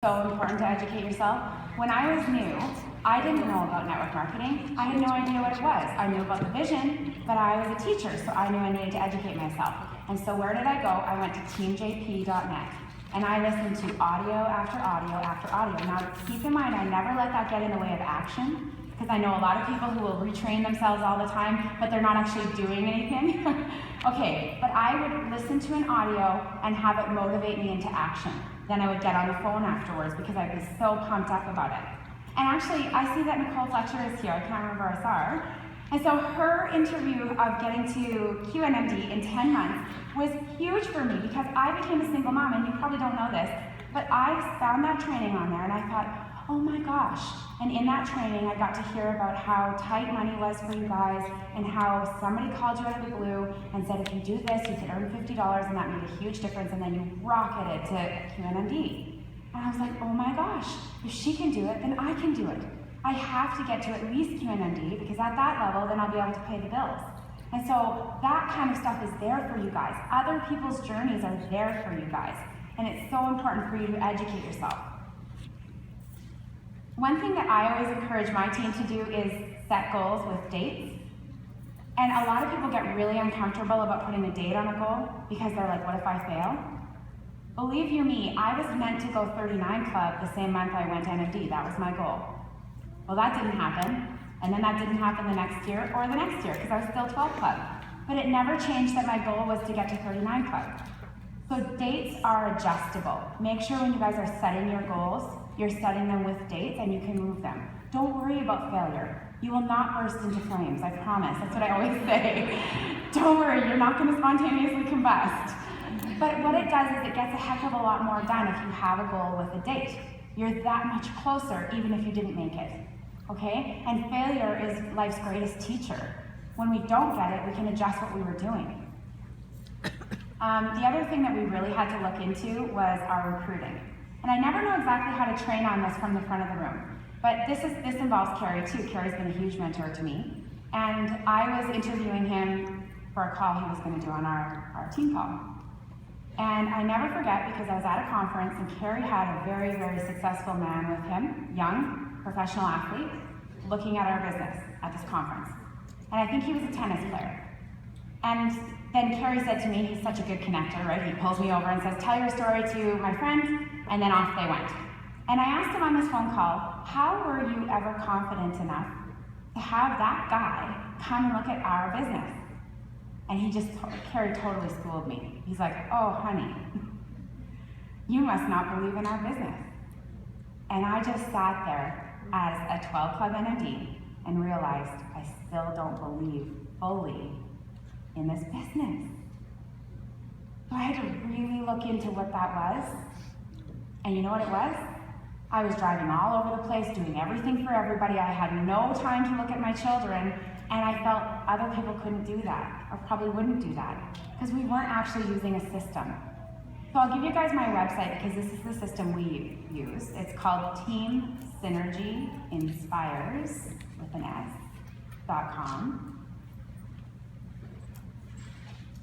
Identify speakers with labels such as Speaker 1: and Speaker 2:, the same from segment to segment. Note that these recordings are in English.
Speaker 1: So important to educate yourself. When I was new, I didn't know about network marketing. I had no idea what it was. I knew about the vision, but I was a teacher, so I knew I needed to educate myself. And so where did I go? I went to teamjp.net. And I listened to audio after audio after audio. Now, keep in mind, I never let that get in the way of action, because I know a lot of people who will retrain themselves all the time, but they're not actually doing anything. Okay, but I would listen to an audio and have it motivate me into action. Then I would get on the phone afterwards because I'd be so pumped up about it. And actually, I see that Nicole Fletcher is here. I can't remember I saw her. And so her interview of getting to QNMD in 10 months was huge for me because I became a single mom, and you probably don't know this, but I found that training on there and I thought, oh my gosh. And in that training, I got to hear about how tight money was for you guys and how somebody called you out of the blue and said, if you do this, you can earn $50, and that made a huge difference, and then you rocketed to QNMD. And I was like, oh my gosh, if she can do it, then I can do it. I have to get to at least QNMD, because at that level, then I'll be able to pay the bills. And so that kind of stuff is there for you guys. Other people's journeys are there for you guys. And it's so important for you to educate yourself. One thing that I always encourage my team to do is set goals with dates. And a lot of people get really uncomfortable about putting a date on a goal because they're like, what if I fail? Believe you me, I was meant to go 39 Club the same month I went to NMD. That was my goal. Well, that didn't happen. And then that didn't happen the next year or the next year because I was still 12 Club. But it never changed that my goal was to get to 39 Club. So dates are adjustable. Make sure when you guys are setting your goals, you're setting them with dates and you can move them. Don't worry about failure. You will not burst into flames, I promise. That's what I always say. Don't worry, you're not gonna spontaneously combust. But what it does is it gets a heck of a lot more done if you have a goal with a date. You're that much closer even if you didn't make it, okay? And failure is life's greatest teacher. When we don't get it, we can adjust what we were doing. The other thing that we really had to look into was our recruiting. And I never know exactly how to train on this from the front of the room, but this involves Carrie too. Carrie's been a huge mentor to me. And I was interviewing him for a call he was gonna do on our team call. And I never forget because I was at a conference and Carrie had a very, very successful man with him, young, professional athlete, looking at our business at this conference. And I think he was a tennis player. And then Carrie said to me, he's such a good connector, right? He pulls me over and says, tell your story to my friends, and then off they went. And I asked him on this phone call, how were you ever confident enough to have that guy come and look at our business? And Carrie totally schooled me. He's like, oh, honey, you must not believe in our business. And I just sat there as a 12 Club NMD and realized I still don't believe fully in this business. So I had to really look into what that was. And you know what it was? I was driving all over the place, doing everything for everybody. I had no time to look at my children, and I felt other people couldn't do that, or probably wouldn't do that, because we weren't actually using a system. So I'll give you guys my website, because this is the system we use. It's called Team Synergy Inspires, with an S.com.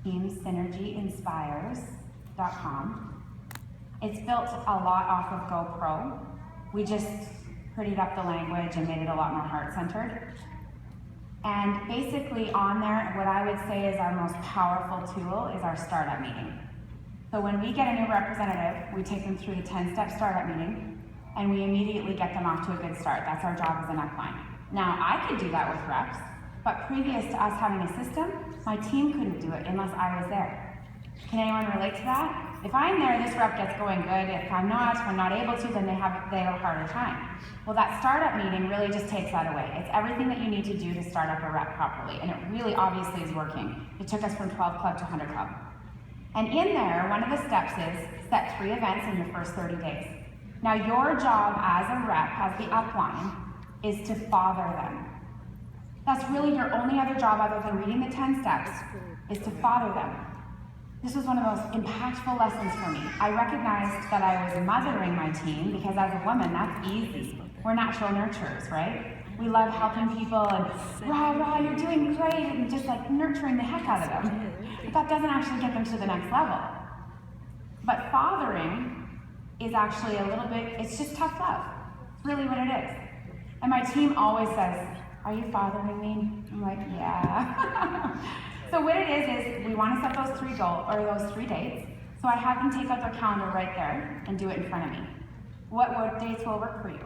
Speaker 1: TeamSynergyInspires.com. It's built a lot off of GoPro. We just prettied up the language and made it a lot more heart-centered. And basically on there, what I would say is our most powerful tool is our startup meeting. So when we get a new representative, we take them through the 10-step startup meeting, and we immediately get them off to a good start. That's our job as an upline. Now, I could do that with reps, but previous to us having a system, my team couldn't do it unless I was there. Can anyone relate to that? If I'm there, this rep gets going good. If I'm not able to, then they have a harder time. Well, that startup meeting really just takes that away. It's everything that you need to do to start up a rep properly, and it really obviously is working. It took us from 12 Club to 100 Club. And in there, one of the steps is set 3 events in your first 30 days. Now, your job as a rep, as the upline, is to father them. That's really your only other job other than reading the 10 steps, is to father them. This was one of the most impactful lessons for me. I recognized that I was mothering my team because as a woman, that's easy. We're natural nurturers, right? We love helping people and rah, you're doing great, and just like nurturing the heck out of them. But that doesn't actually get them to the next level. But fathering is actually a little bit, it's just tough love. It's really what it is. And my team always says, are you fathering me? I'm like, yeah. So what it is we want to set those those 3 dates. So I have them take out their calendar right there and do it in front of me. What dates will work for you?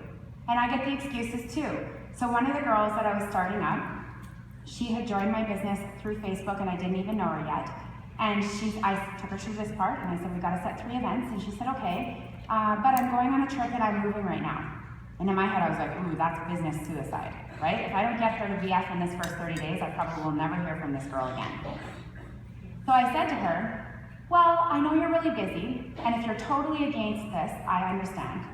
Speaker 1: And I get the excuses too. So one of the girls that I was starting up, she had joined my business through Facebook and I didn't even know her yet. And I took her to this part and I said, we gotta set 3 events. And she said, okay, but I'm going on a trip and I'm moving right now. And in my head, I was like, ooh, that's business suicide, right? If I don't get her to VF in this first 30 days, I probably will never hear from this girl again. So I said to her, well, I know you're really busy, and if you're totally against this, I understand.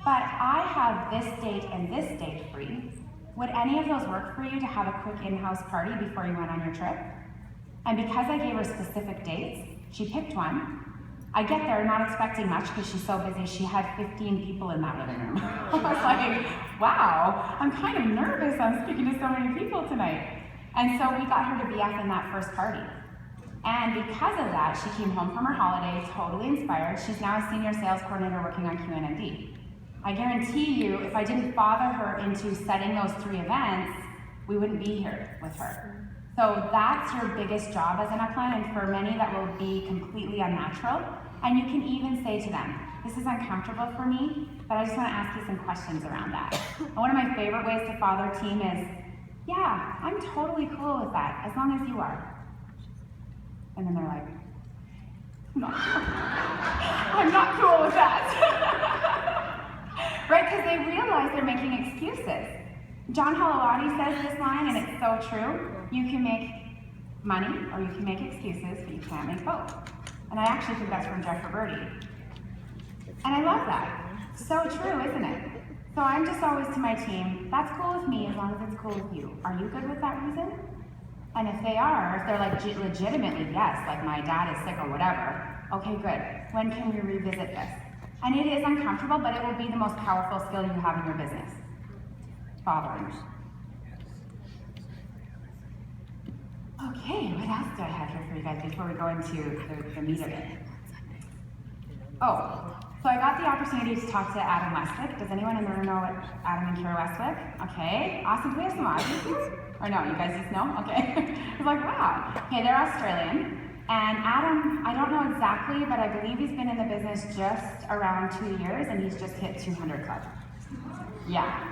Speaker 1: But I have this date and this date free. Would any of those work for you to have a quick in-house party before you went on your trip? And because I gave her specific dates, she picked one. I get there not expecting much because she's so busy. She had 15 people in that living room. I was like, wow, I'm kind of nervous. I'm speaking to so many people tonight. And so we got her to VF in that first party. And because of that, she came home from her holiday totally inspired. She's now a senior sales coordinator working on QNMD. I guarantee you, if I didn't father her into setting those 3 events, we wouldn't be here with her. So that's your biggest job as an upline, and for many that will be completely unnatural. And you can even say to them, this is uncomfortable for me, but I just want to ask you some questions around that. And one of my favorite ways to father team is, yeah, I'm totally cool with that, as long as you are. And then they're like, I'm not cool with that. Right, because they realize they're making excuses. John Halawadi says this line, and it's so true. You can make money or you can make excuses, but you can't make both. And I actually think that's from Jeff Roberti. And I love that. So true, isn't it? So I'm just always to my team, that's cool with me as long as it's cool with you. Are you good with that reason? And if they are, if they're like legitimately yes, like my dad is sick or whatever, okay, good. When can we revisit this? And it is uncomfortable, but it will be the most powerful skill you have in your business. Fathering. Okay, what else do I have here for you guys before we go into the meat of it? Oh, so I got the opportunity to talk to Adam Westwick. Does anyone in the room know what Adam and Kira Westwick? Okay, awesome. Do we have some Aussies? Or no, you guys just know? Okay. I was like, wow. Okay, they're Australian. And Adam, I don't know exactly, but I believe he's been in the business just around 2 years, and he's just hit 200 club. Yeah.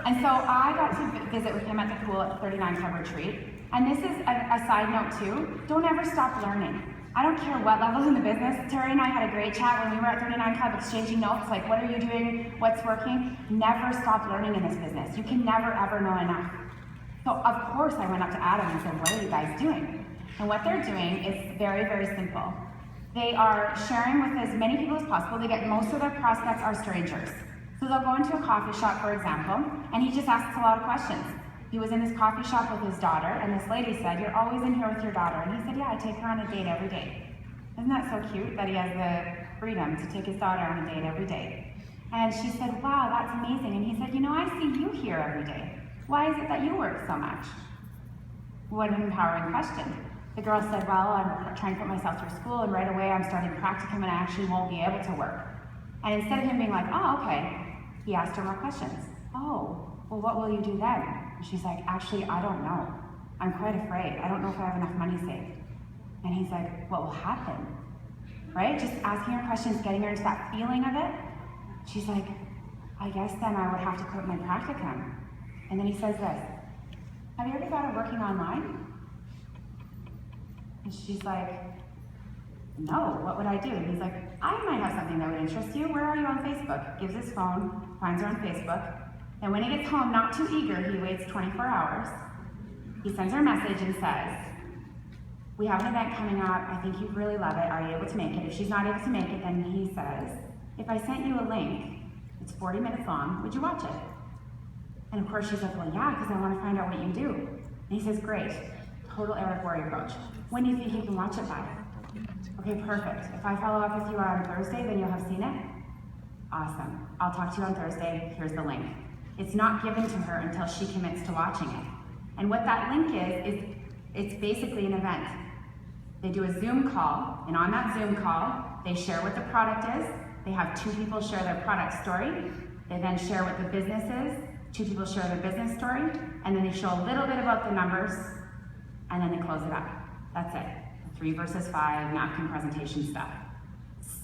Speaker 1: And so I got to visit with him at the pool at 39 Club Retreat. And this is a side note too, don't ever stop learning. I don't care what level in the business. Terry and I had a great chat when we were at 39 Club exchanging notes, like what are you doing, what's working? Never stop learning in this business. You can never ever know enough. So of course I went up to Adam and said, what are you guys doing? And what they're doing is very, very simple. They are sharing with as many people as possible. They get most of their prospects are strangers. So they'll go into a coffee shop, for example, and he just asks a lot of questions. He was in this coffee shop with his daughter, and this lady said, you're always in here with your daughter. And he said, yeah, I take her on a date every day. Isn't that so cute that he has the freedom to take his daughter on a date every day? And she said, wow, that's amazing. And he said, you know, I see you here every day. Why is it that you work so much? What an empowering question. The girl said, well, I'm trying to put myself through school, and right away I'm starting practicum, and I actually won't be able to work. And instead of him being like, oh, okay, he asked her more questions. Oh, well, what will you do then? And she's like, actually, I don't know. I'm quite afraid. I don't know if I have enough money saved. And he's like, what will happen? Right? Just asking her questions, getting her into that feeling of it. She's like, I guess then I would have to quit my practicum. And then he says this, have you ever thought of working online? And she's like, no, what would I do? And he's like, I might have something that would interest you. Where are you on Facebook? Gives his phone, finds her on Facebook. And when he gets home, not too eager, he waits 24 hours. He sends her a message and says, we have an event coming up. I think you'd really love it. Are you able to make it? If she's not able to make it, then he says, if I sent you a link, it's 40 minutes long, would you watch it? And of course she's like, well, yeah, because I want to find out what you do. And he says, great, total Eric Worre approach. When do you think you can watch it by? Okay, perfect. If I follow up with you on Thursday, then you'll have seen it? Awesome. I'll talk to you on Thursday. Here's the link. It's not given to her until she commits to watching it. And what that link is it's basically an event. They do a Zoom call, and on that Zoom call, they share what the product is, They have 2 people share their product story. They then share what the business is. 2 people share their business story, and then they show a little bit about the numbers, and then they close it up. That's it. 3 versus 5 napkin presentation stuff.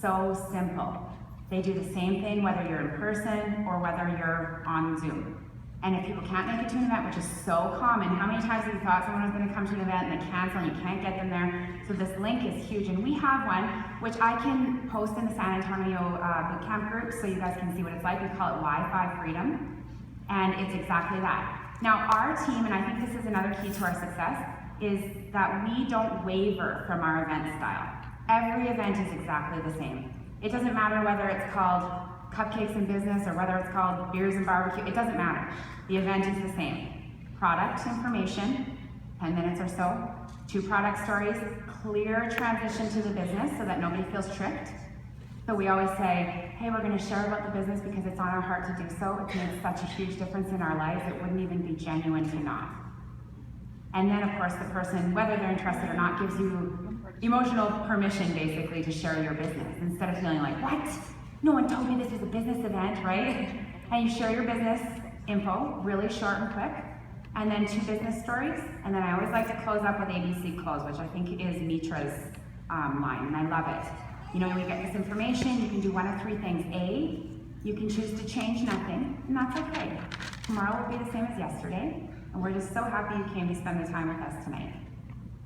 Speaker 1: So simple. They do the same thing whether you're in person or whether you're on Zoom. And if people can't make it to an event, which is so common, how many times have you thought someone was going to come to an event and they cancel and you can't get them there? So this link is huge, and we have one which I can post in the San Antonio Bootcamp group so you guys can see what it's like. We call it Wi-Fi Freedom, and it's exactly that. Now our team, and I think this is another key to our success, is that we don't waver from our event style. Every event is exactly the same. It doesn't matter whether it's called Cupcakes in Business or whether it's called Beers and Barbecue, it doesn't matter. The event is the same. Product information, 10 minutes or so, 2 product stories, clear transition to the business so that nobody feels tricked. So we always say, hey, we're gonna share about the business because it's on our heart to do so. It makes such a huge difference in our lives, it wouldn't even be genuine to not. And then of course the person, whether they're interested or not, gives you emotional permission basically to share your business instead of feeling like, what? No one told me this was a business event, right? And you share your business info, really short and quick, and then 2 business stories. And then I always like to close up with ABC Close, which I think is Mitra's line, and I love it. You know, when you get this information, you can do one of 3 things. A, you can choose to change nothing, and that's okay. Tomorrow will be the same as yesterday, and we're just so happy you came to spend the time with us tonight.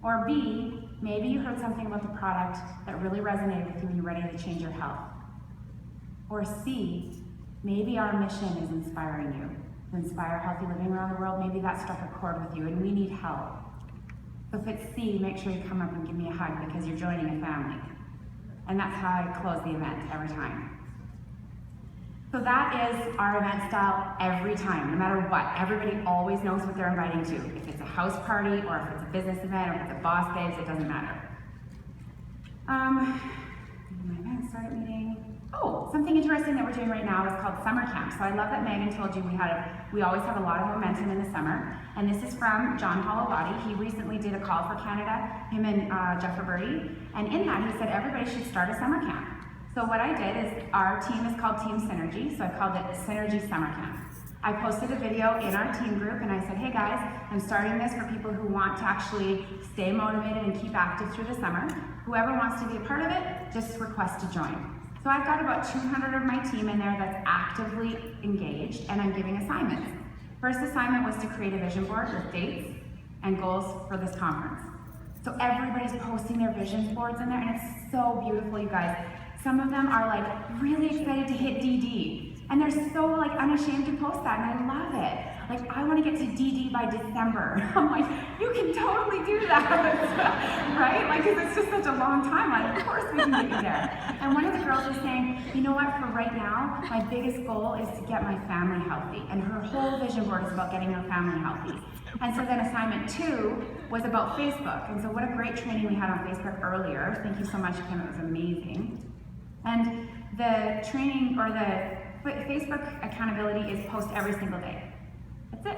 Speaker 1: Or B, maybe you heard something about the product that really resonated with you and you're ready to change your health. Or C, maybe our mission is inspiring you to inspire healthy living around the world. Maybe that struck a chord with you and we need help. So if it's C, make sure you come up and give me a hug because you're joining a family. And that's how I close the event every time. So that is our event style every time, no matter what. Everybody always knows what they're inviting to. If it's a house party or if it's a business event or if it's a boss babes, it doesn't matter. My event startup meeting. Oh, something interesting that we're doing right now is called Summer Camp. So I love that Megan told you we always have a lot of momentum in the summer. And this is from John Holowati. He recently did a call for Canada, him and Jeff Roberti. And in that he said everybody should start a summer camp. So what I did is, our team is called Team Synergy, so I called it Synergy Summer Camp. I posted a video in our team group and I said, hey guys, I'm starting this for people who want to actually stay motivated and keep active through the summer. Whoever wants to be a part of it, just request to join. So I've got about 200 of my team in there that's actively engaged, and I'm giving assignments. First assignment was to create a vision board with dates and goals for this conference. So everybody's posting their vision boards in there, and it's so beautiful, you guys. Some of them are like really excited to hit DD, and they're so like unashamed to post that, and I love it. Like, I want to get to DD by December. I'm like, you can totally do that, right? Like, because it's just such a long time. Like, of course we can get you there. And one of the girls was saying, you know what? For right now, my biggest goal is to get my family healthy, and her whole vision board is about getting her family healthy. And so then assignment 2 was about Facebook, and so what a great training we had on Facebook earlier. Thank you so much, Kim. It was amazing. And the training, or the Facebook accountability, is post every single day. That's it.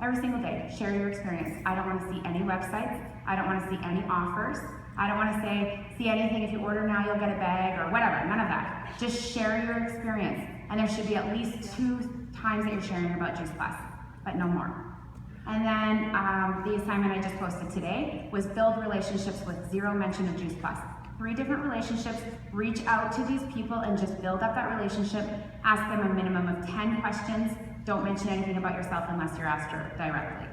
Speaker 1: Every single day, share your experience. I don't want to see any websites. I don't want to see any offers. I don't want to see anything, if you order now you'll get a bag or whatever, none of that. Just share your experience. And there should be at least 2 times that you're sharing about Juice Plus, but no more. And then the assignment I just posted today was build relationships with 0 mention of Juice Plus. 3 different relationships, reach out to these people and just build up that relationship. Ask them a minimum of 10 questions. Don't mention anything about yourself unless you're asked directly.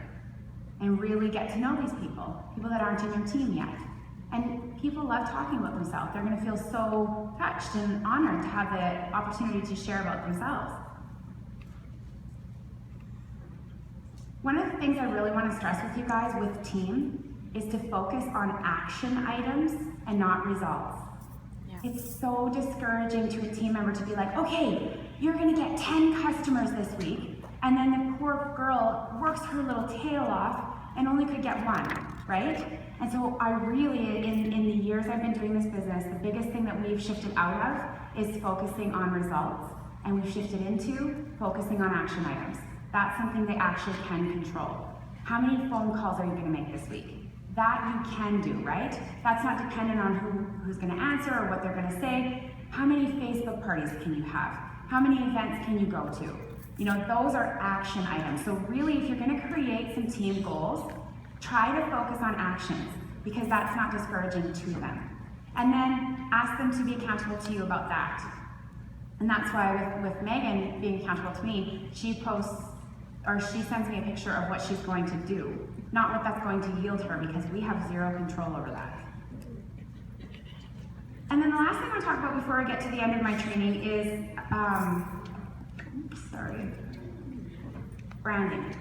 Speaker 1: And really get to know these people that aren't in your team yet. And people love talking about themselves. They're gonna feel so touched and honored to have the opportunity to share about themselves. One of the things I really wanna stress with you guys with team is to focus on action items and not results. Yeah. It's so discouraging to a team member to be like, okay, you're gonna get 10 customers this week, and then the poor girl works her little tail off and only could get 1, right? And so I really, in the years I've been doing this business, the biggest thing that we've shifted out of is focusing on results, and we've shifted into focusing on action items. That's something they actually can control. How many phone calls are you gonna make this week? That you can do, right? That's not dependent on who's gonna answer or what they're gonna say. How many Facebook parties can you have? How many events can you go to? You know, those are action items. So really, if you're gonna create some team goals, try to focus on actions, because that's not discouraging to them. And then ask them to be accountable to you about that. And that's why with Megan being accountable to me, she posts, or she sends me a picture of what she's going to do, not what that's going to yield her, because we have zero control over that. And then the last thing I want to talk about before I get to the end of my training is, branding.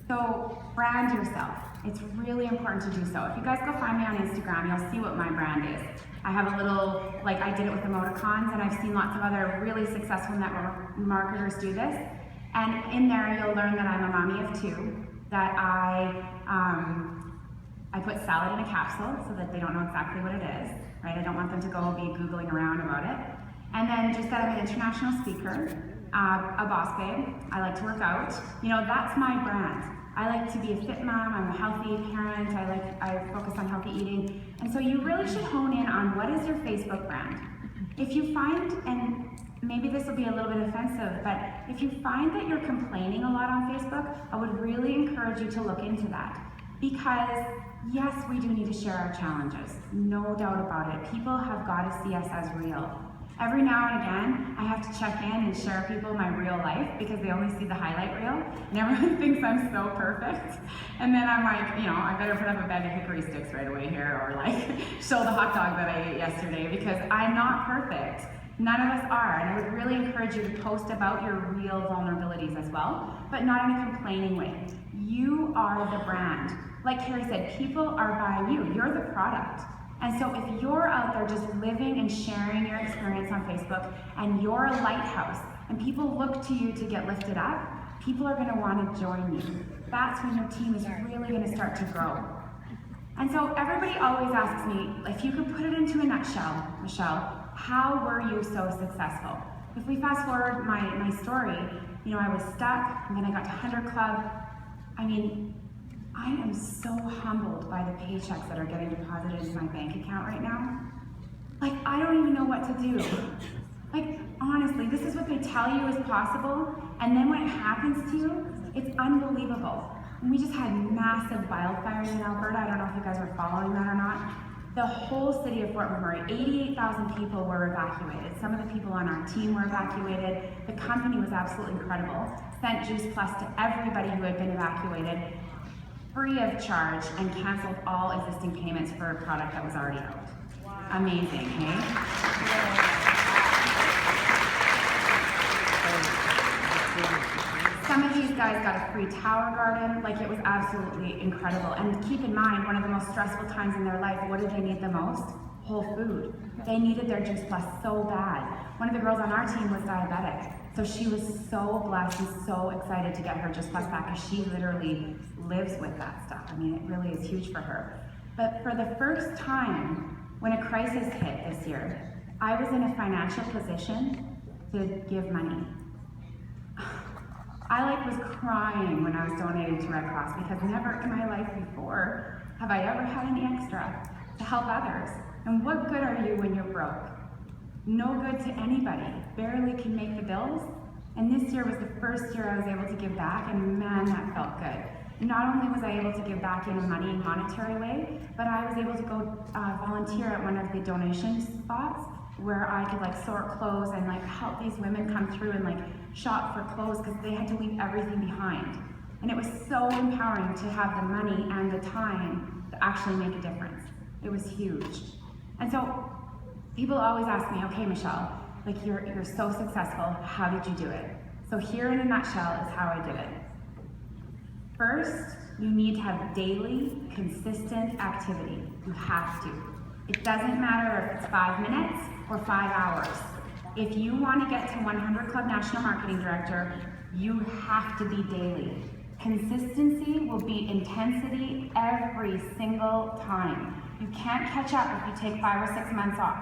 Speaker 1: So brand yourself. It's really important to do so. If you guys go find me on Instagram, you'll see what my brand is. I have a little, like I did it with emoticons, and I've seen lots of other really successful network marketers do this. And in there, you'll learn that I'm a mommy of two, that I put salad in a capsule so that they don't know exactly what it is, right? I don't want them to go be Googling around about it. And then just that I'm an international speaker, a boss babe, I like to work out. You know, that's my brand. I like to be a fit mom, I'm a healthy parent, I focus on healthy eating. And so you really should hone in on what is your Facebook brand. If you find, and maybe this will be a little bit offensive, but if you find that you're complaining a lot on Facebook, I would really encourage you to look into that. Because yes, we do need to share our challenges, no doubt about it. People have got to see us as real. Every now and again, I have to check in and share people my real life, because they only see the highlight reel, and everyone thinks I'm so perfect. And then I'm like, you know, I better put up a bag of hickory sticks right away here, or like show the hot dog that I ate yesterday, because I'm not perfect. None of us are, and I would really encourage you to post about your real vulnerabilities as well, but not in a complaining way. You are the brand. Like Carrie said, people are buying you. You're the product. And so if you're out there just living and sharing your experience on Facebook, and you're a lighthouse, and people look to you to get lifted up, people are gonna wanna join you. That's when your team is really gonna start to grow. And so everybody always asks me, if you could put it into a nutshell, Michelle, how were you so successful? If we fast forward my story, you know, I was stuck, and then I got to 100 Club. I mean, I am so humbled by the paychecks that are getting deposited into my bank account right now. Like, I don't even know what to do. Like, honestly, this is what they tell you is possible, and then when it happens to you, it's unbelievable. And we just had massive wildfires in Alberta. I don't know if you guys were following that or not. The whole city of Fort McMurray, 88,000 people were evacuated. Some of the people on our team were evacuated. The company was absolutely incredible. Sent Juice Plus to everybody who had been evacuated, free of charge, and canceled all existing payments for a product that was already out. Wow. Amazing, hey? Some of these guys got a free tower garden. Like, it was absolutely incredible. And keep in mind, one of the most stressful times in their life, what did they need the most? Whole food. They needed their Juice Plus so bad. One of the girls on our team was diabetic. So she was so blessed and so excited to get her Juice Plus back, because she literally lives with that stuff. I mean, it really is huge for her. But for the first time, when a crisis hit this year, I was in a financial position to give money. I was crying when I was donating to Red Cross, because never in my life before have I ever had any extra to help others. And what good are you when you're broke? No good to anybody, barely can make the bills. And this year was the first year I was able to give back, and man, that felt good. Not only was I able to give back in a money and monetary way, but I was able to go volunteer at one of the donation spots where I could sort clothes and help these women come through and shop for clothes, because they had to leave everything behind. And it was so empowering to have the money and the time to actually make a difference. It was huge. And so people always ask me, okay, Michelle, you're so successful, how did you do it? So here in a nutshell is how I did it. First, you need to have daily, consistent activity. You have to. It doesn't matter if it's 5 minutes or 5 hours. If you want to get to 100 Club National Marketing Director, you have to be daily. Consistency will beat intensity every single time. You can't catch up if you take 5 or 6 months off,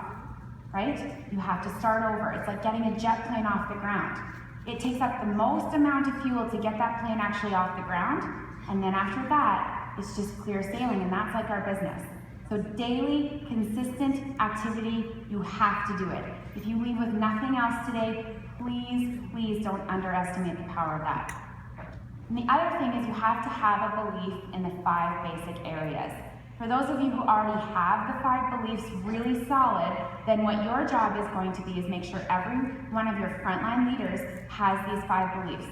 Speaker 1: right? You have to start over. It's like getting a jet plane off the ground. It takes up the most amount of fuel to get that plane actually off the ground, and then after that, it's just clear sailing, and that's like our business. So daily, consistent activity, you have to do it. If you leave with nothing else today, please, please don't underestimate the power of that. And the other thing is you have to have a belief in the 5 basic areas. For those of you who already have the 5 beliefs really solid, then what your job is going to be is make sure every one of your frontline leaders has these 5 beliefs.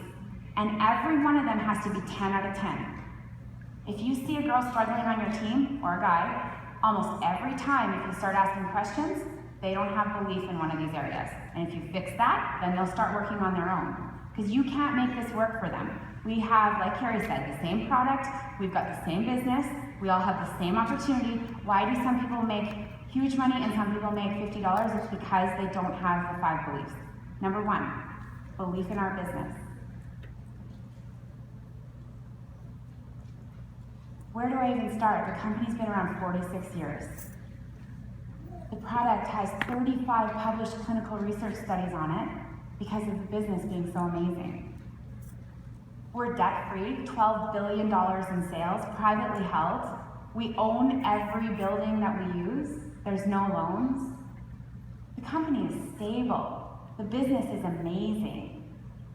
Speaker 1: And every one of them has to be 10 out of 10. If you see a girl struggling on your team, or a guy, almost every time if you start asking questions, they don't have belief in one of these areas. And if you fix that, then they'll start working on their own. Because you can't make this work for them. We have, like Carrie said, the same product, we've got the same business, we all have the same opportunity. Why do some people make huge money and some people make $50? It's because they don't have the 5 beliefs. Number 1, belief in our business. Where do I even start? The company's been around 46 years. The product has 35 published clinical research studies on it because of the business being so amazing. We're debt-free, $12 billion in sales, privately held. We own every building that we use. There's no loans. The company is stable. The business is amazing.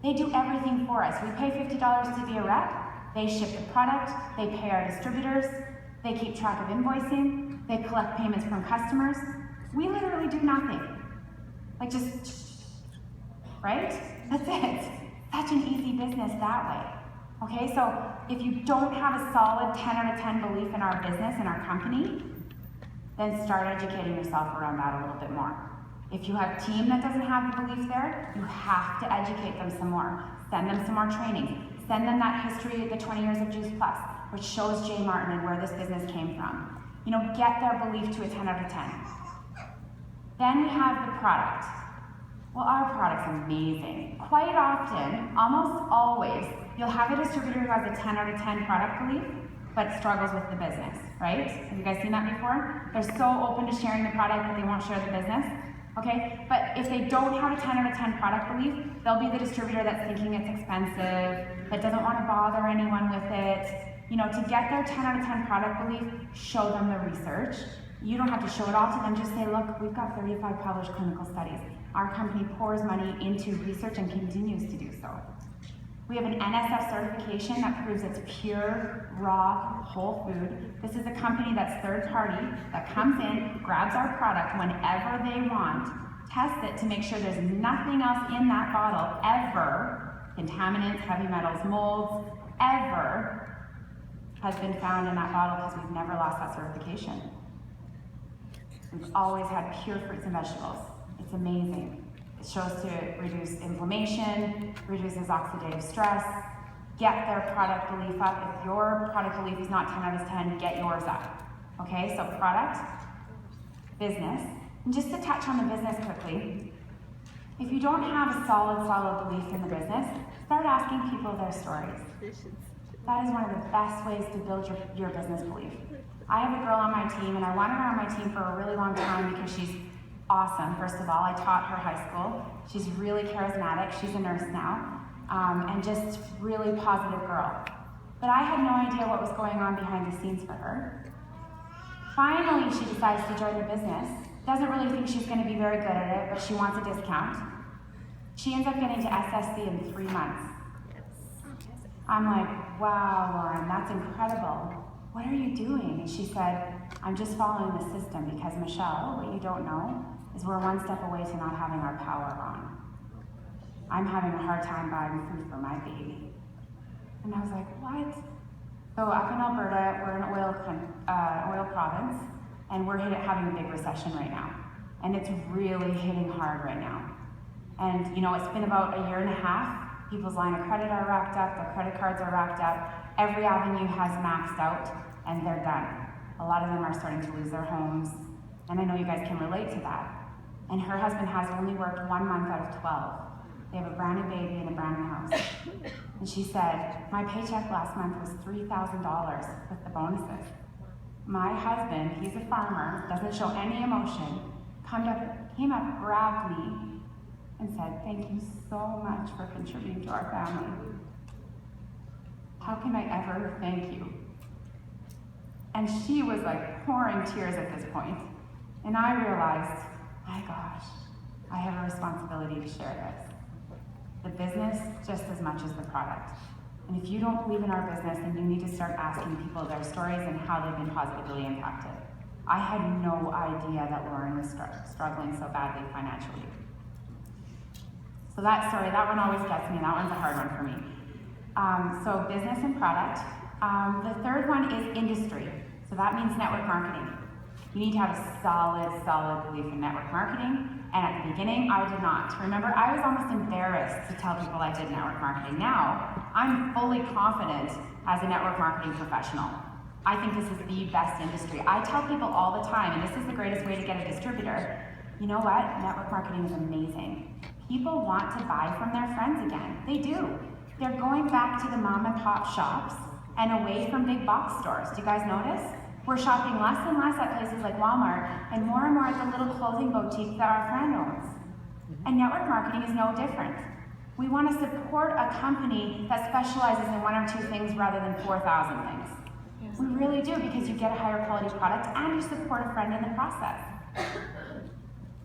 Speaker 1: They do everything for us. We pay $50 to be a rep. They ship the product, they pay our distributors, they keep track of invoicing, they collect payments from customers. We literally do nothing. Like just, right? That's it. Such an easy business that way. Okay, so if you don't have a solid 10 out of 10 belief in our business and our company, then start educating yourself around that a little bit more. If you have a team that doesn't have the belief there, you have to educate them some more. Send them some more training. Send them that history of the 20 years of Juice Plus, which shows Jay Martin and where this business came from. You know, get their belief to a 10 out of 10. Then we have the product. Well, our product's amazing. Quite often, almost always, you'll have a distributor who has a 10 out of 10 product belief, but struggles with the business, right? Have you guys seen that before? They're so open to sharing the product, but they won't share the business. Okay, but if they don't have a 10 out of 10 product belief, they'll be the distributor that's thinking it's expensive, that doesn't want to bother anyone with it. You know, to get their 10 out of 10 product belief, show them the research. You don't have to show it all to them, just say, look, we've got 35 published clinical studies. Our company pours money into research and continues to do so. We have an NSF certification that proves it's pure, raw, whole food. This is a company that's third party, that comes in, grabs our product whenever they want, tests it to make sure there's nothing else in that bottle ever, contaminants, heavy metals, molds, ever has been found in that bottle because we've never lost that certification. We've always had pure fruits and vegetables. It's amazing. It shows to reduce inflammation, reduces oxidative stress, get their product belief up. If your product belief is not 10 out of 10, get yours up. Okay, so product, business. And just to touch on the business quickly, if you don't have a solid belief in the business, start asking people their stories. That is one of the best ways to build your business belief. I have a girl on my team, and I wanted her on my team for a really long time because she's awesome. First of all, I taught her high school. She's really charismatic. She's a nurse now, and just really positive girl. But I had no idea what was going on behind the scenes for her. Finally, she decides to join the business. Doesn't really think she's going to be very good at it, but she wants a discount. She ends up getting to SSC in 3 months. I'm like, wow, Lauren, that's incredible. What are you doing? And she said, I'm just following the system because, Michelle, what you don't know is we're one step away to not having our power on. I'm having a hard time buying food for my baby. And I was like, what? So up in Alberta, we're an oil province, and we're having a big recession right now. And it's really hitting hard right now. And you know, it's been about a year and a half. People's line of credit are racked up, their credit cards are racked up, every avenue has maxed out, and they're done. A lot of them are starting to lose their homes, and I know you guys can relate to that. And her husband has only worked 1 month out of 12. They have a brand new baby and a brand new house. And she said, my paycheck last month was $3,000 with the bonuses. My husband, he's a farmer, doesn't show any emotion, came up, grabbed me, and said, thank you so much for contributing to our family. How can I ever thank you? And she was like pouring tears at this point. And I realized, my gosh, I have a responsibility to share this. The business just as much as the product. And if you don't believe in our business, then you need to start asking people their stories and how they've been positively impacted. I had no idea that Lauren was struggling so badly financially. So that story, that one always gets me. That one's a hard one for me. So business and product. The third one is industry. So that means network marketing. You need to have a solid belief in network marketing. And at the beginning, I did not. Remember, I was almost embarrassed to tell people I did network marketing. Now, I'm fully confident as a network marketing professional. I think this is the best industry. I tell people all the time, and this is the greatest way to get a distributor, you know what? Network marketing is amazing. People want to buy from their friends again. They do. They're going back to the mom and pop shops and away from big box stores. Do you guys notice? We're shopping less and less at places like Walmart and more at the little clothing boutiques that our friend owns. And network marketing is no different. We want to support a company that specializes in one or two things rather than 4,000 things. We really do, because you get a higher quality product and you support a friend in the process.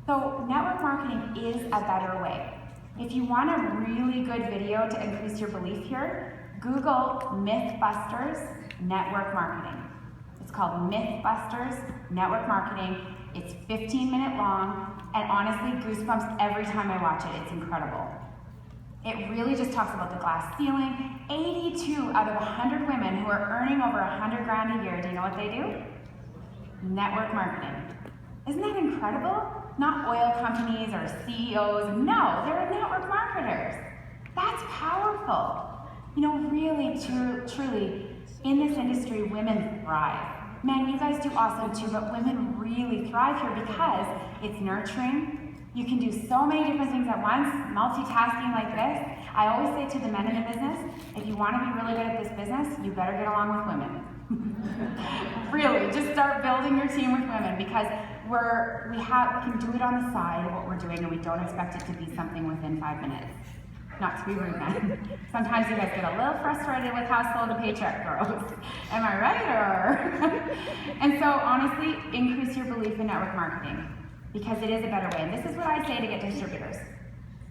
Speaker 1: So network marketing is a better way. If you want a really good video to increase your belief here, Google Mythbusters Network Marketing. It's called Mythbusters Network Marketing. It's 15-minute long, and honestly, goosebumps every time I watch it. It's incredible. It really just talks about the glass ceiling. 82 out of 100 women who are earning over 100 grand a year, do you know what they do? Network marketing. Isn't that incredible? Not oil companies or CEOs. No, they're network marketers. That's powerful. You know, really, truly, in this industry, women thrive. Men, you guys do awesome too, but women really thrive here because it's nurturing. You can do so many different things at once, multitasking like this. I always say to the men in the business, if you want to be really good at this business, you better get along with women. Really, just start building your team with women, because we can do it on the side of what we're doing, and we don't expect it to be something within 5 minutes. Not to be rude, men. Sometimes you guys get a little frustrated with how slow the paycheck grows. Am I right? And so honestly, increase your belief in network marketing, because it is a better way. And this is what I say to get distributors.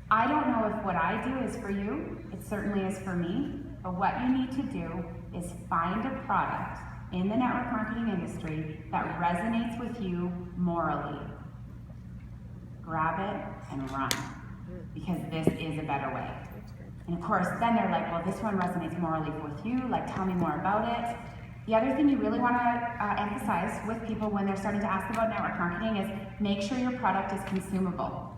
Speaker 1: I don't know if what I do is for you. It certainly is for me. But what you need to do is find a product in the network marketing industry that resonates with you morally. Grab it and run, because this is a better way. And of course, then they're like, well, this one resonates morally with you, like, tell me more about it. The other thing you really want to emphasize with people when they're starting to ask about network marketing is make sure your product is consumable.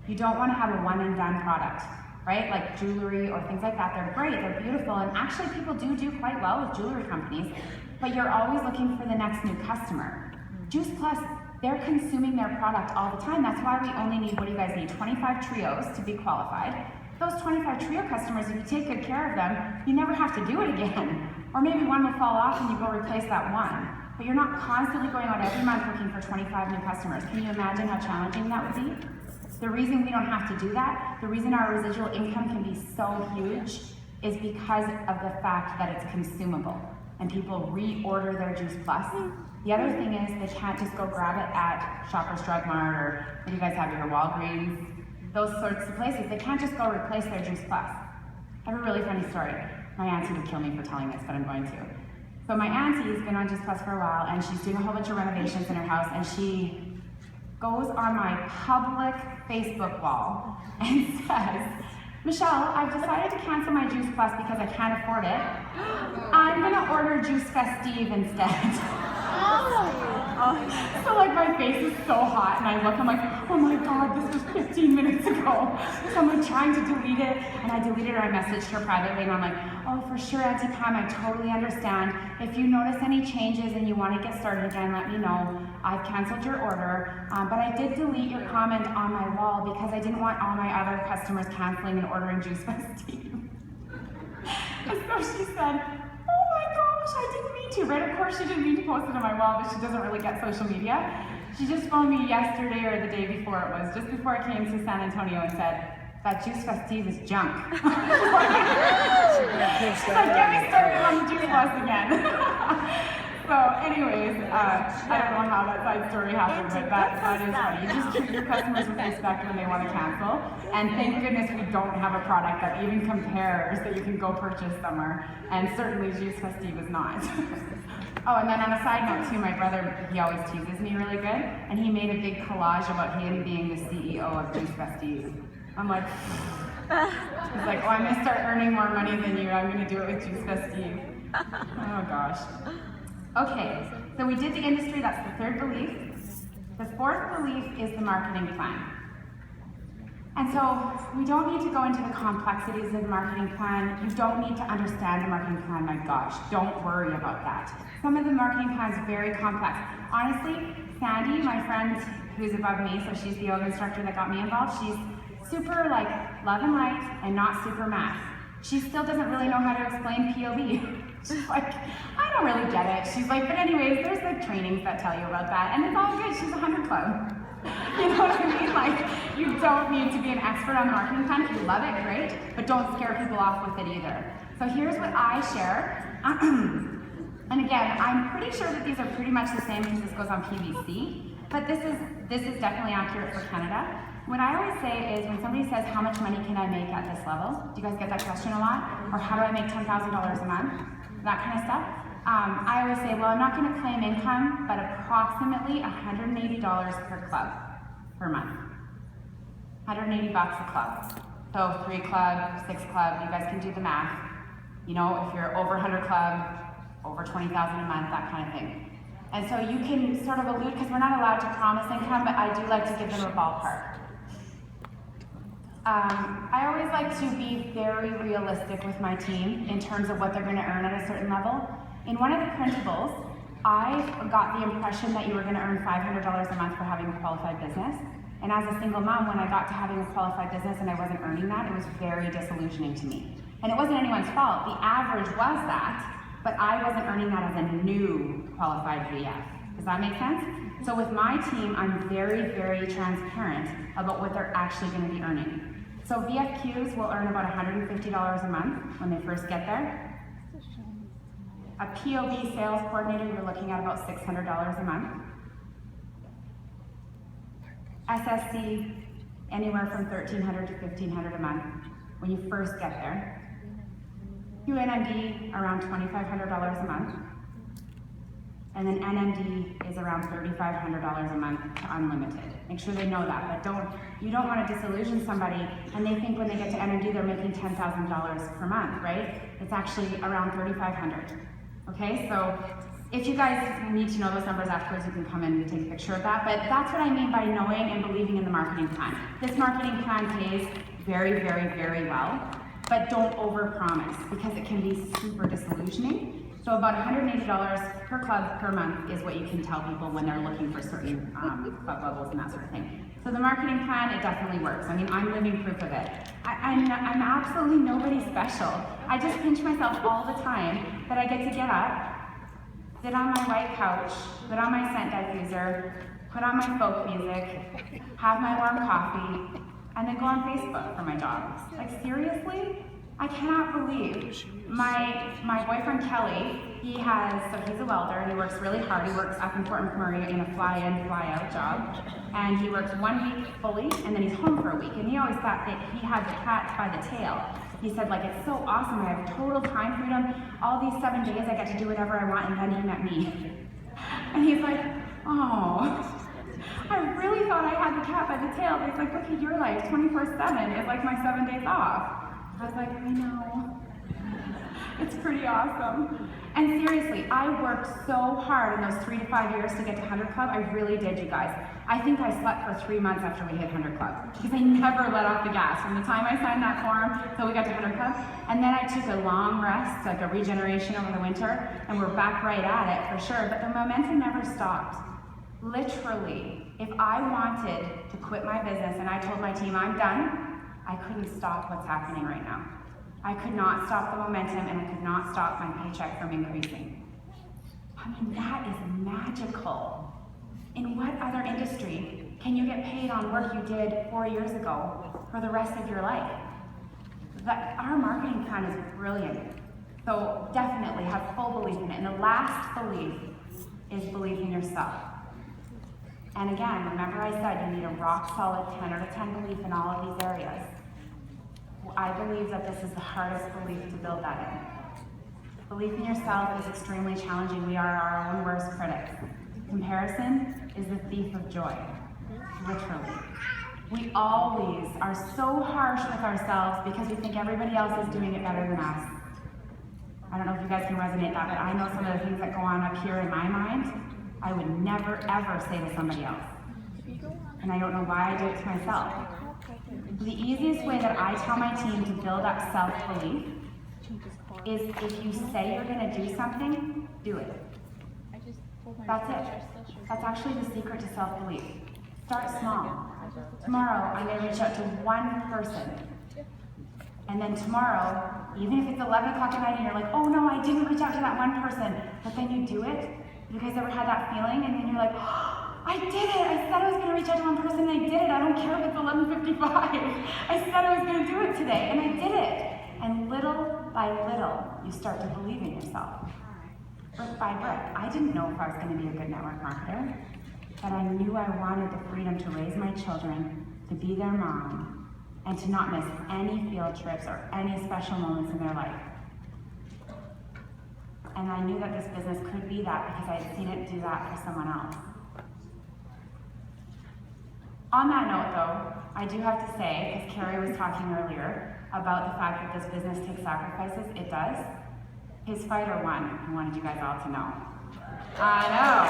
Speaker 1: You don't want to have a one and done product, right? Like jewelry or things like that. They're great, they're beautiful, and actually people do quite well with jewelry companies, but you're always looking for the next new customer. Juice Plus, they're consuming their product all the time. That's why we only need, what do you guys need, 25 trios to be qualified. Those 25 trio customers, if you take good care of them, you never have to do it again. Or maybe one will fall off and you go replace that one. But you're not constantly going out every month looking for 25 new customers. Can you imagine how challenging that would be? The reason we don't have to do that, the reason our residual income can be so huge, is because of the fact that it's consumable and people reorder their Juice Plus. The other thing is they can't just go grab it at Shoppers Drug Mart, or what do you guys have here, Walgreens, those sorts of places. They can't just go replace their Juice Plus. I have a really funny story. My auntie would kill me for telling this, but I'm going to. So my auntie's been on Juice Plus for a while, and she's doing a whole bunch of renovations in her house, and she goes on my public Facebook wall and says, Michelle, I've decided to cancel my Juice Plus because I can't afford it. I'm gonna order Juice Festive instead. So like my face is so hot, and I look, I'm like, oh my God, this was 15 minutes ago. So I'm like trying to delete it, and I deleted her. I messaged her privately, and I'm like, oh, for sure, Auntie Pam, I totally understand. If you notice any changes and you want to get started again, let me know. I've canceled your order, but I did delete your comment on my wall because I didn't want all my other customers canceling and ordering Juice Festive. And so she said, oh my gosh, I didn't mean to. Right, of course she didn't mean to post it on my wall, but she doesn't really get social media. She just phoned me yesterday or the day before it was, just before I came to San Antonio, and said, that Juice Festive is junk. She's like, get me started on the Juice Plus again. So So anyways, I don't know how that side story happened, but that is funny. You just treat your customers with respect when they want to cancel. And thank goodness we don't have a product that even compares that you can go purchase somewhere. And certainly Juice Festive is not. Oh, and then on a side note too, my brother, he always teases me really good. And he made a big collage about him being the CEO of Juice Festive. I'm like, he's like, oh, I'm gonna start earning more money than you. I'm gonna do it with Juice Festive. Oh gosh. Okay, so we did the industry, that's the third belief. The fourth belief is the marketing plan. And so we don't need to go into the complexities of the marketing plan. You don't need to understand the marketing plan, my gosh. Don't worry about that. Some of the marketing plan is very complex. Honestly, Sandy, my friend who's above me, so she's the yoga instructor that got me involved, she's super like love and light and not super math. She still doesn't really know how to explain POV. She's like, I don't really get it. She's like, but anyways, there's like trainings that tell you about that, and it's all good. She's a 100 club. You know what I mean? Like, you don't need to be an expert on marketing plan. If you love it, great, but don't scare people off with it either. So here's what I share. And again, I'm pretty sure that these are pretty much the same because this goes on PVC, but this is definitely accurate for Canada. What I always say is when somebody says, how much money can I make at this level? Do you guys get that question a lot? Or how do I make $10,000 a month? That kind of stuff. I always say, well, I'm not going to claim income, but approximately $180 per club per month. 180 bucks a club. So 3 club, 6 club, you guys can do the math. You know, if you're over 100 club, over 20,000 a month, that kind of thing. And so you can sort of allude, because we're not allowed to promise income, but I do like to give them a ballpark. I always like to be very realistic with my team in terms of what they're going to earn at a certain level. In one of the printables, I got the impression that you were going to earn $500 a month for having a qualified business. And as a single mom, when I got to having a qualified business and I wasn't earning that, it was very disillusioning to me. And it wasn't anyone's fault. The average was that, but I wasn't earning that as a new qualified VF. Does that make sense? So with my team, I'm very, very transparent about what they're actually going to be earning. So VFQs will earn about $150 a month when they first get there. A POV sales coordinator, you're looking at about $600 a month. SSC, anywhere from $1,300 to $1,500 a month when you first get there. UNMD, around $2,500 a month. And then NMD is around $3,500 a month to unlimited. Make sure they know that, but you don't want to disillusion somebody and they think when they get to NMD they're making $10,000 per month, right? It's actually around $3,500. Okay, so if you guys need to know those numbers afterwards, you can come in and take a picture of that, but that's what I mean by knowing and believing in the marketing plan. This marketing plan pays very, very, very well, but don't overpromise because it can be super disillusioning. So about $180 per club per month is what you can tell people when they're looking for certain club levels and that sort of thing. So the marketing plan, it definitely works. I mean, I'm living proof of it. I'm absolutely nobody special. I just pinch myself all the time that I get to get up, sit on my white couch, put on my scent diffuser, put on my folk music, have my warm coffee, and then go on Facebook for my dogs. Like seriously? I cannot believe my boyfriend Kelly, he's a welder and he works really hard. He works up in Fort McMurray in a fly-in, fly-out job. And he works 1 week fully and then he's home for a week. And he always thought that he had the cat by the tail. He said, like, it's so awesome, I have total time freedom. All these 7 days I get to do whatever I want, and then he met me. And he's like, oh, I really thought I had the cat by the tail. But he's like, look at your life, 24/7 is like my 7 days off. I was like, I know. It's pretty awesome. And seriously, I worked so hard in those 3 to 5 years to get to 100 Club. I really did, you guys. I think I slept for 3 months after we hit 100 Club because I never let off the gas from the time I signed that form till we got to 100 Club. And then I took a long rest, like a regeneration over the winter, and we're back right at it for sure. But the momentum never stopped. Literally, if I wanted to quit my business and I told my team I'm done, I couldn't stop what's happening right now. I could not stop the momentum and I could not stop my paycheck from increasing. I mean, that is magical. In what other industry can you get paid on work you did 4 years ago for the rest of your life? Our marketing plan is brilliant. So definitely have full belief in it. And the last belief is belief in yourself. And again, remember I said you need a rock solid 10 out of 10 belief in all of these areas. I believe that this is the hardest belief to build that in. Belief in yourself is extremely challenging. We are our own worst critics. Comparison is the thief of joy, literally. We always are so harsh with ourselves because we think everybody else is doing it better than us. I don't know if you guys can resonate that, but I know some of the things that go on up here in my mind, I would never ever say to somebody else. And I don't know why I do it to myself. The easiest way that I tell my team to build up self-belief is if you say you're gonna do something, do it. That's it. That's actually the secret to self-belief. Start small. Tomorrow, I'm gonna reach out to one person. And then tomorrow, even if it's 11 o'clock at night and you're like, oh no, I didn't reach out to that one person, but then you do it. You guys ever had that feeling? And then you're like, oh, I did it. I said I was gonna reach out to one person and I did it. I don't care if it's 11:55. I said I was gonna do it today and I did it. And little by little, you start to believe in yourself. Brick by brick. I didn't know if I was gonna be a good network marketer, but I knew I wanted the freedom to raise my children, to be their mom, and to not miss any field trips or any special moments in their life. And I knew that this business could be that because I had seen it do that for someone else. On that note though, I do have to say, because Carrie was talking earlier about the fact that this business takes sacrifices, it does. His fighter won. I wanted you guys all to know. I know.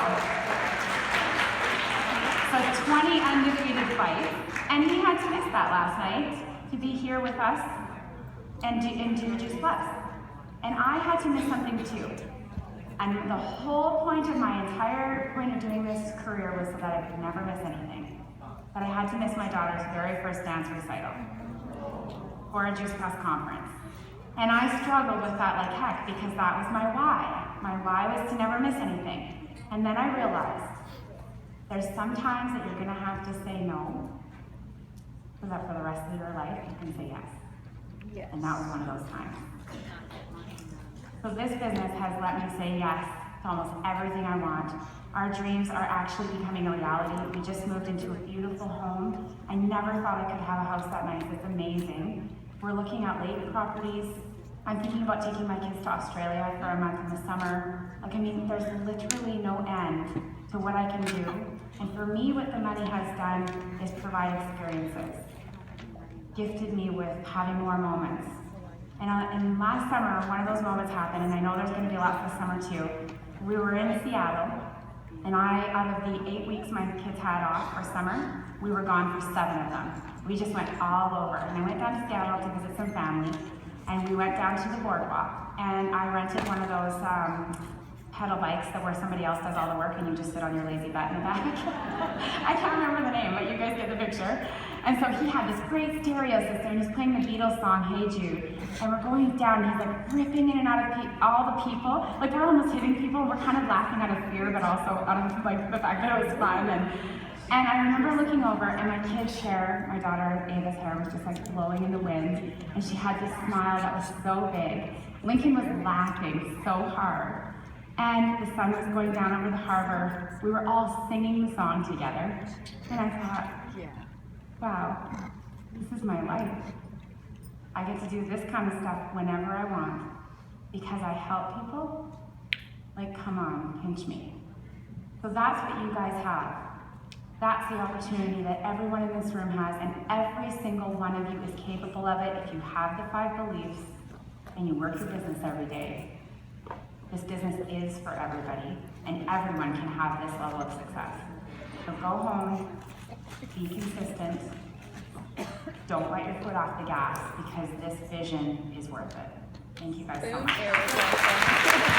Speaker 1: So 20 undefeated fights. And he had to miss that last night to be here with us and do Juice Plus. And I had to miss something too. And the whole point of my entire point of doing this career was so that I could never miss anything. But I had to miss my daughter's very first dance recital or a Juice Plus conference. And I struggled with that like heck because that was my why. My why was to never miss anything. And then I realized there's some times that you're gonna have to say no, so that for the rest of your life you can say yes. Yes. And that was one of those times. So this business has let me say yes to almost everything I want. Our dreams are actually becoming a reality. We just moved into a beautiful home. I never thought I could have a house that nice. It's amazing. We're looking at lake properties. I'm thinking about taking my kids to Australia for a month in the summer. Like, I mean, there's literally no end to what I can do. And for me, what the money has done is provide experiences. Gifted me with having more moments. And last summer, one of those moments happened, and I know there's gonna be a lot this summer too. We were in Seattle, and out of the 8 weeks my kids had off for summer, we were gone for 7 of them. We just went all over. And I went down to Seattle to visit some family, and we went down to the boardwalk, and I rented one of those pedal bikes that where somebody else does all the work and you just sit on your lazy butt in the back. I can't remember the name, but you guys get the picture. And so he had this great stereo system, and he's playing the Beatles song, Hey Jude. And we're going down, and he's like ripping in and out of all the people. Like, we're almost hitting people, and we're kind of laughing out of fear, but also out of like the fact that it was fun. And I remember looking over, and my kid's hair, my daughter Ava's hair, was just like blowing in the wind, and she had this smile that was so big. Lincoln was laughing so hard. And the sun was going down over the harbor. We were all singing the song together. And I thought, wow, this is my life. I get to do this kind of stuff whenever I want because I help people. Like, come on, pinch me. So that's what you guys have. That's the opportunity that everyone in this room has, and every single one of you is capable of it if you have the 5 beliefs and you work your business every day. This business is for everybody, and everyone can have this level of success. So go home, be consistent, don't let your foot off the gas, because this vision is worth it. Thank you guys so much.